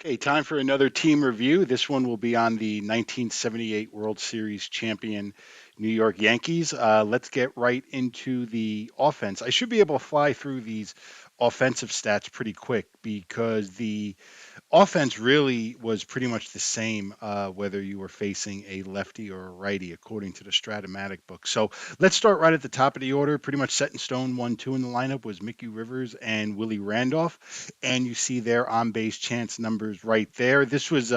Okay, time for another team review. This one will be on the 1978 World Series champion New York Yankees. Let's get right into the offense. I should be able to fly through these offensive stats pretty quick because the offense really was pretty much the same whether you were facing a lefty or a righty, according to the Strat-O-Matic book. So let's start right at the top of the order. Pretty much set in stone, 1-2 in the lineup was Mickey Rivers and Willie Randolph. And you see their on base chance numbers right there. This was,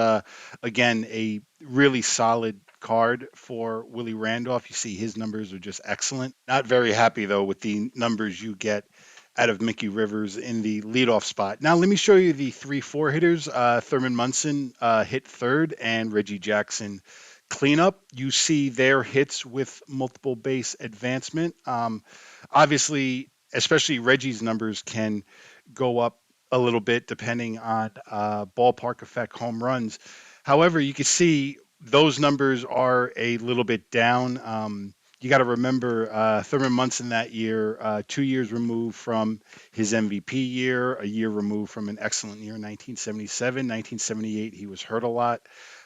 again, a really solid card for Willie Randolph. You see his numbers are just excellent. Not very happy, though, with the numbers you get out of Mickey Rivers in the leadoff spot. Now, let me show you the 3-4 hitters. Thurman Munson hit third, and Reggie Jackson cleanup. You see their hits with multiple base advancement. Obviously, especially Reggie's numbers can go up a little bit depending on ballpark effect home runs. However, you can see those numbers are a little bit down. You got to remember Thurman Munson that year, 2 years removed from his MVP year, a year removed from an excellent year in 1977. 1978, he was hurt a lot.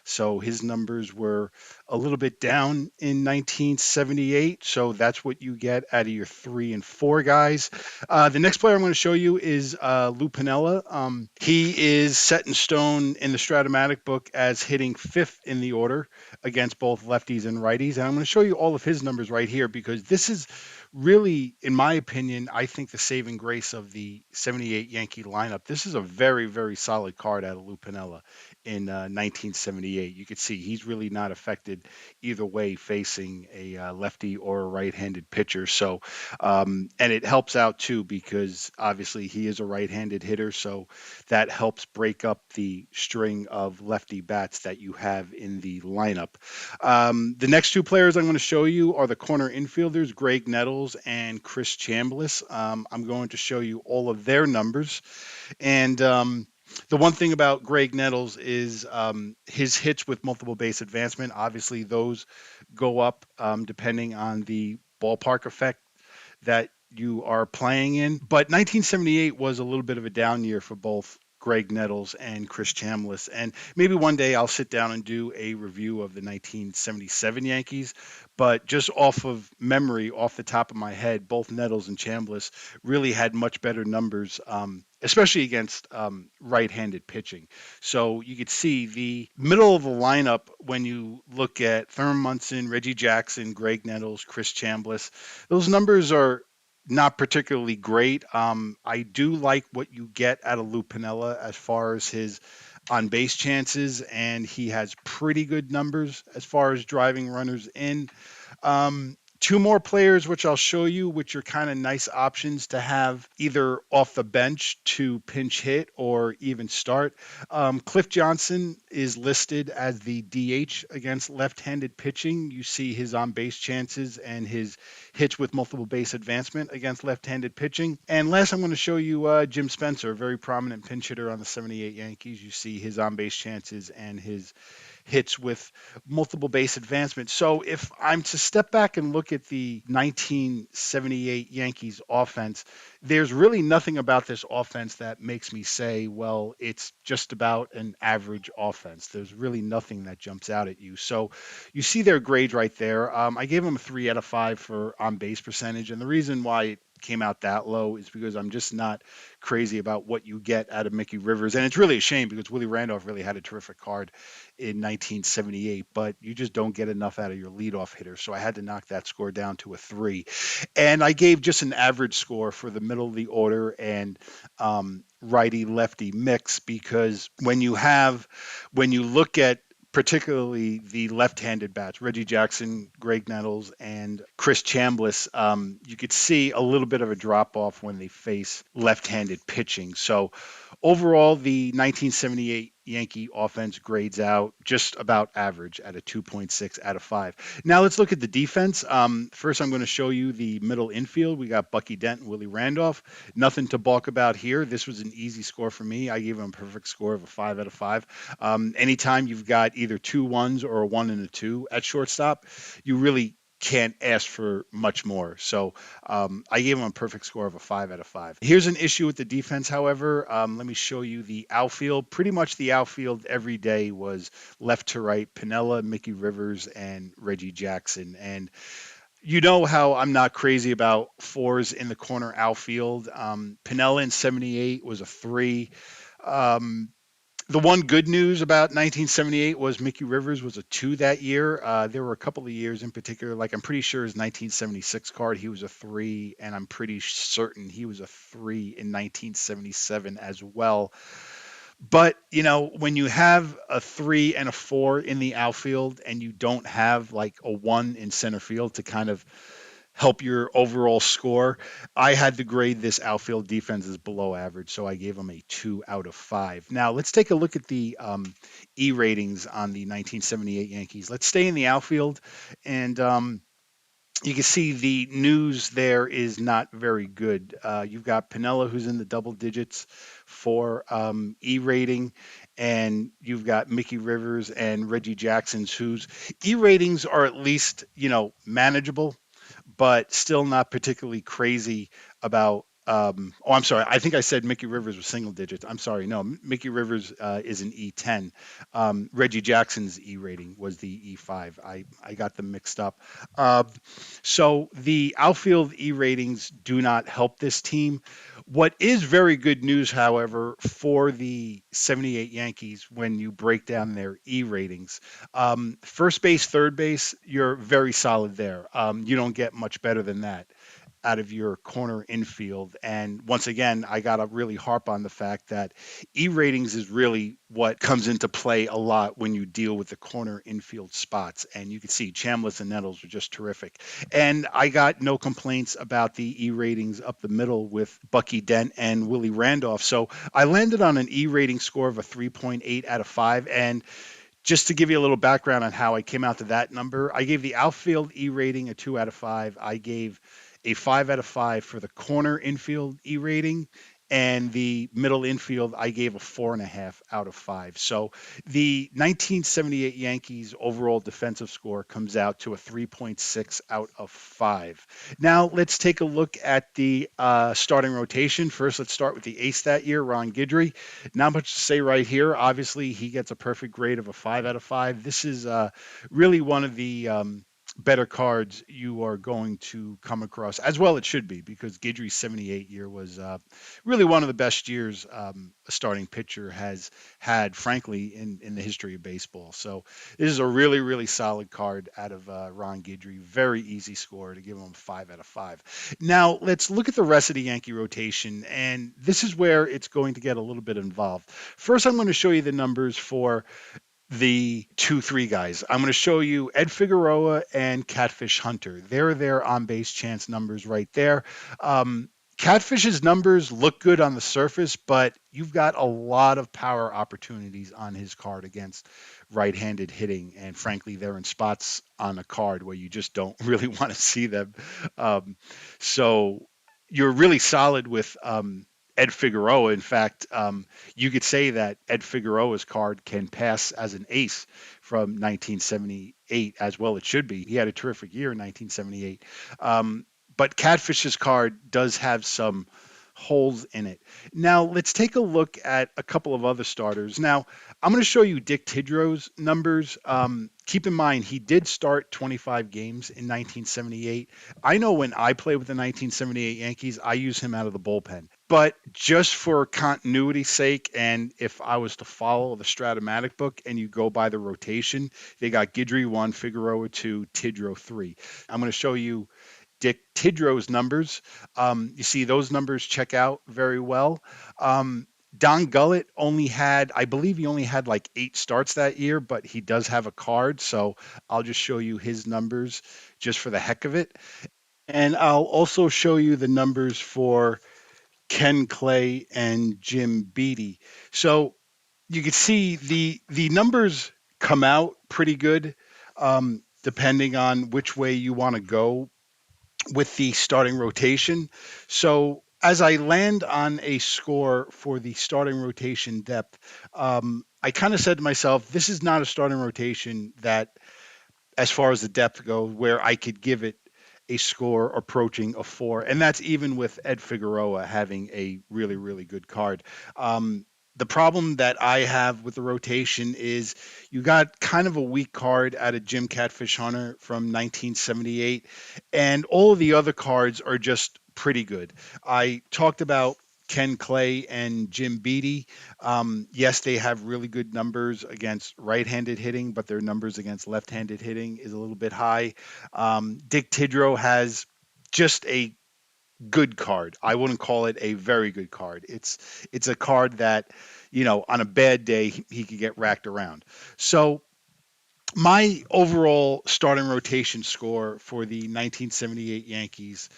So his numbers were a little bit down in 1978. So that's what you get out of your 3 and 4 guys. The next player I'm going to show you is Lou Piniella. He is set in stone in the Strat-O-Matic book as hitting fifth in the order against both lefties and righties. And I'm going to show you all of his numbers right here because this is really, in my opinion, I think the saving grace of the 78 Yankee lineup. This is a very, very solid card out of Lou Piniella in 1978. You could see he's really not affected either way facing a lefty or a right-handed pitcher. So, and it helps out too because obviously he is a right-handed hitter. So that helps break up the string of lefty bats that you have in the lineup. The next 2 players I'm going to show you are the corner infielders, Greg Nettles and Chris Chambliss. I'm going to show you all of their numbers. And the one thing about Greg Nettles is his hits with multiple base advancement. Obviously, those go up depending on the ballpark effect that you are playing in. But 1978 was a little bit of a down year for both Greg Nettles and Chris Chambliss. And maybe one day I'll sit down and do a review of the 1977 Yankees. But just off of memory, off the top of my head, both Nettles and Chambliss really had much better numbers, especially against right-handed pitching. So you could see the middle of the lineup when you look at Thurman Munson, Reggie Jackson, Greg Nettles, Chris Chambliss. Those numbers are not particularly great. I do like what you get out of Lou Piniella as far as his on base chances, and he has pretty good numbers as far as driving runners in. 2 more players, which I'll show you, which are kind of nice options to have either off the bench to pinch hit or even start. Cliff Johnson is listed as the DH against left-handed pitching. You see his on-base chances and his hits with multiple base advancement against left-handed pitching. And last, I'm going to show you Jim Spencer, a very prominent pinch hitter on the 78 Yankees. You see his on-base chances and his hits with multiple base advancement. So if I'm to step back and look at the 1978 Yankees offense, there's really nothing about this offense that makes me say, well, it's just about an average offense. There's really nothing that jumps out at you. So you see their grade right there. I gave them a 3 out of 5 for on base percentage. And the reason why it came out that low is because I'm just not crazy about what you get out of Mickey Rivers. And it's really a shame because Willie Randolph really had a terrific card in 1978, but you just don't get enough out of your leadoff hitter. So I had to knock that score down to a 3. And I gave just an average score for the middle of the order and righty lefty mix because when you look at particularly the left-handed bats, Reggie Jackson, Greg Nettles, and Chris Chambliss, you could see a little bit of a drop-off when they face left-handed pitching. So overall, the 1978 Yankee offense grades out just about average at a 2.6 out of 5. Now let's look at the defense. First, I'm going to show you the middle infield. We got Bucky Dent and Willie Randolph. Nothing to balk about here. This was an easy score for me. I gave him a perfect score of a 5 out of 5. Anytime you've got either 2 1s or a 1 and a 2 at shortstop, you really can't ask for much more. So I gave him a perfect score of a 5 out of 5. Here's an issue with the defense, however. Let me show you the outfield. Pretty much the outfield every day was left to right, Pinella, Mickey Rivers, and Reggie Jackson. And you know how I'm not crazy about fours in the corner outfield. Pinella in 78 was a three. Um, the one good news about 1978 was Mickey Rivers was a two that year. There were a couple of years in particular, like I'm pretty sure his 1976 card, he was a three, and I'm pretty certain he was a three in 1977 as well. But, when you have a three and a four in the outfield and you don't have like a one in center field to kind of help your overall score, I had to grade this outfield defense as below average, so I gave them a 2 out of 5. Now, let's take a look at the E ratings on the 1978 Yankees. Let's stay in the outfield, and you can see the news there is not very good. You've got Pinella, who's in the double digits for E rating, and you've got Mickey Rivers and Reggie Jackson's, whose E ratings are at least, manageable, but still not particularly crazy about. Oh, I'm sorry. I think I said Mickey Rivers was single digits. I'm sorry. No, Mickey Rivers is an E10. Reggie Jackson's E rating was the E5. I got them mixed up. Uh, so the outfield E ratings do not help this team. What is very good news, however, for the 78 Yankees when you break down their E ratings, first base, third base, you're very solid there. You don't get much better than that out of your corner infield. And once again, I got to really harp on the fact that E ratings is really what comes into play a lot when you deal with the corner infield spots. And you can see Chambliss and Nettles were just terrific. And I got no complaints about the E ratings up the middle with Bucky Dent and Willie Randolph. So I landed on an E rating score of a 3.8 out of 5. And just to give you a little background on how I came out to that number, I gave the outfield E rating a 2 out of 5. I gave a 5 out of 5 for the corner infield E rating, and the middle infield I gave a 4.5 out of 5. So the 1978 Yankees overall defensive score comes out to a 3.6 out of 5. Now let's take a look at the starting rotation. First, let's start with the ace that year, Ron Guidry. Not much to say right here. Obviously, he gets a perfect grade of a 5 out of 5. This is really one of the better cards you are going to come across, as well it should be, because Guidry's 78 year was really one of the best years a starting pitcher has had, frankly, in the history of baseball. So this is a really, really solid card out of Ron Guidry. Very easy score to give him a 5 out of 5. Now, let's look at the rest of the Yankee rotation, and this is where it's going to get a little bit involved. First, I'm going to show you the numbers for the 2-3 guys. I'm going to show you Ed Figueroa and Catfish Hunter. They're their on base chance numbers right there. Catfish's numbers look good on the surface, but you've got a lot of power opportunities on his card against right-handed hitting, and frankly, they're in spots on a card where you just don't really want to see them. So you're really solid with Ed Figueroa. In fact, you could say that Ed Figueroa's card can pass as an ace from 1978, as well it should be. He had a terrific year in 1978. But Catfish's card does have some holes in it. Now, let's take a look at a couple of other starters. Now, I'm going to show you Dick Tidrow's numbers. Keep in mind, he did start 25 games in 1978. I know when I play with the 1978 Yankees, I use him out of the bullpen. But just for continuity's sake, and if I was to follow the Strat-O-Matic book and you go by the rotation, they got Guidry 1, Figueroa 2, Tidrow 3. I'm going to show you Dick Tidrow's numbers. You see those numbers check out very well. Don Gullett only had, I believe he only had like 8 starts that year, but he does have a card. So I'll just show you his numbers just for the heck of it. And I'll also show you the numbers for Ken Clay and Jim Beattie. So you can see the numbers come out pretty good, depending on which way you want to go with the starting rotation. So as I land on a score for the starting rotation depth, I kind of said to myself, this is not a starting rotation that as far as the depth goes, where I could give it a score approaching a 4, and that's even with Ed Figueroa having a really, really good card. Um, the problem that I have with the rotation is you got kind of a weak card out of Jim Catfish Hunter from 1978, and all of the other cards are just pretty good. I talked about Ken Clay and Jim Beattie. Yes, they have really good numbers against right-handed hitting, but their numbers against left-handed hitting is a little bit high. Dick Tidrow has just a good card. I wouldn't call it a very good card. It's a card that, on a bad day he could get racked around. So my overall starting rotation score for the 1978 Yankees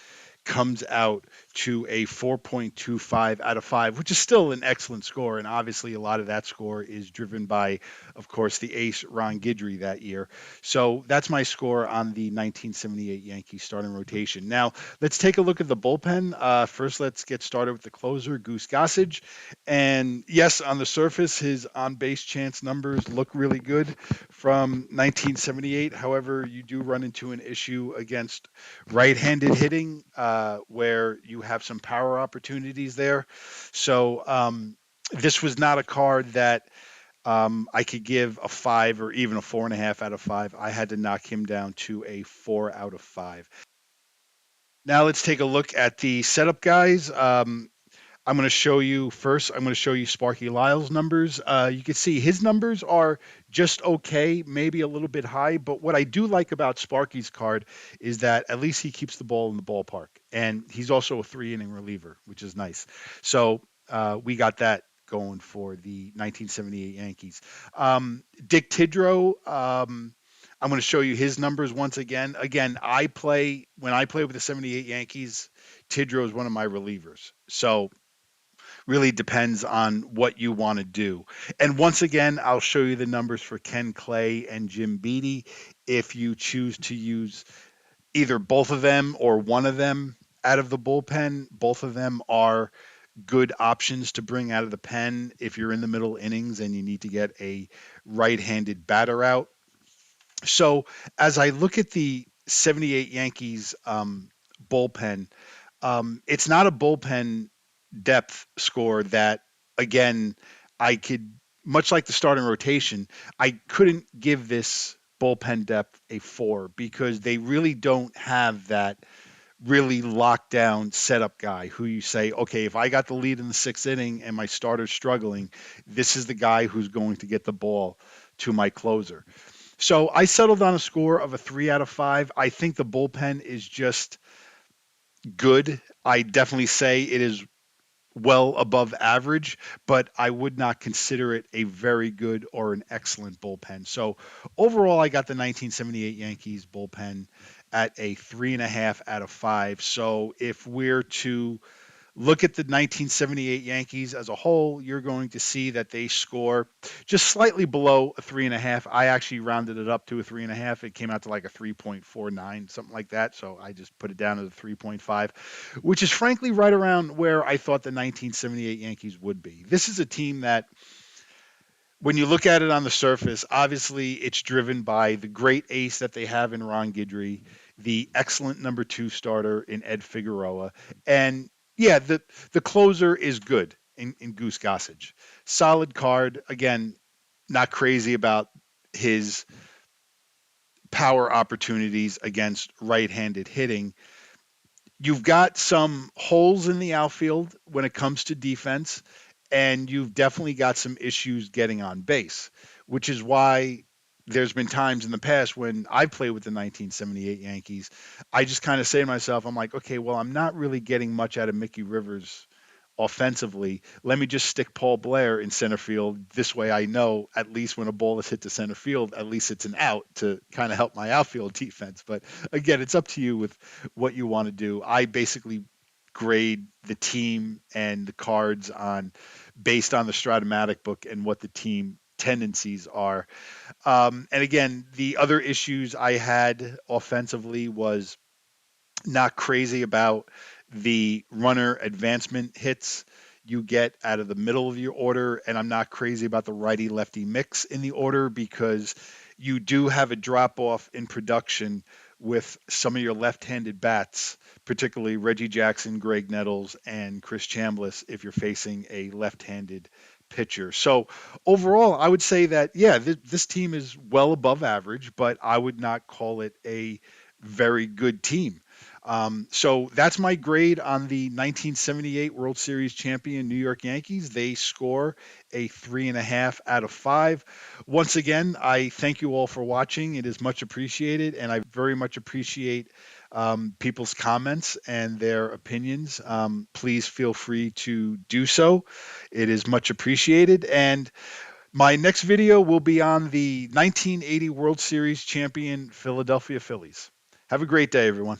comes out to a 4.25 out of 5, which is still an excellent score. And obviously, a lot of that score is driven by, of course, the ace Ron Guidry that year. So that's my score on the 1978 Yankees starting rotation. Now, let's take a look at the bullpen. First, let's get started with the closer, Goose Gossage. And yes, on the surface, his on base chance numbers look really good from 1978. However, you do run into an issue against right-handed hitting, where you have some power opportunities there. So this was not a card that I could give a 5 or even a 4.5 out of 5. I had to knock him down to a 4 out of 5. Now let's take a look at the setup guys. I'm going to show you first. I'm going to show you Sparky Lyle's numbers. You can see his numbers are just okay, maybe a little bit high. But what I do like about Sparky's card is that at least he keeps the ball in the ballpark, and he's also a 3 inning reliever, which is nice. So we got that going for the 1978 Yankees. Dick Tidrow. I'm going to show you his numbers once again. Again, when I play with the 78 Yankees. Tidrow is one of my relievers. So really depends on what you want to do. And once again, I'll show you the numbers for Ken Clay and Jim Beattie. If you choose to use either both of them or one of them out of the bullpen, both of them are good options to bring out of the pen if you're in the middle innings and you need to get a right-handed batter out. So as I look at the 78 Yankees bullpen, it's not a bullpen depth score that, again, I could, much like the starting rotation, I couldn't give this bullpen depth a 4 because they really don't have that really locked down setup guy who you say, okay, if I got the lead in the 6th inning and my starter's struggling, this is the guy who's going to get the ball to my closer. So I settled on a score of a 3 out of 5. I think the bullpen is just good. I definitely say it is well above average, but I would not consider it a very good or an excellent bullpen. So overall, I got the 1978 Yankees bullpen at a 3.5 out of 5. So if we're to look at the 1978 Yankees as a whole, you're going to see that they score just slightly below a 3.5. I actually rounded it up to a 3.5. It came out to like a 3.49, something like that. So I just put it down to the 3.5, which is frankly right around where I thought the 1978 Yankees would be. This is a team that, when you look at it on the surface, obviously it's driven by the great ace that they have in Ron Guidry, the excellent number 2 starter in Ed Figueroa, and yeah, the closer is good in Goose Gossage. Solid card. Again, not crazy about his power opportunities against right-handed hitting. You've got some holes in the outfield when it comes to defense, and you've definitely got some issues getting on base, which is why there's been times in the past when I've played with the 1978 Yankees, I just kind of say to myself, I'm like, okay, well, I'm not really getting much out of Mickey Rivers offensively. Let me just stick Paul Blair in center field. This way I know at least when a ball is hit to center field, at least it's an out to kind of help my outfield defense. But again, it's up to you with what you want to do. I basically grade the team and the cards on based on the Strat-O-Matic book and what the team tendencies are. And again, the other issues I had offensively was not crazy about the runner advancement hits you get out of the middle of your order, and I'm not crazy about the righty lefty mix in the order because you do have a drop off in production with some of your left-handed bats, particularly Reggie Jackson, Greg Nettles, and Chris Chambliss, if you're facing a left-handed pitcher. So overall, I would say that yeah, this team is well above average, but I would not call it a very good team. So that's my grade on the 1978 World Series champion New York Yankees. They score a 3.5 out of 5. Once again, I thank you all for watching. It is much appreciated, and I very much appreciate people's comments and their opinions. Please feel free to do so. It is much appreciated. And my next video will be on the 1980 World Series champion Philadelphia Phillies. Have a great day, everyone.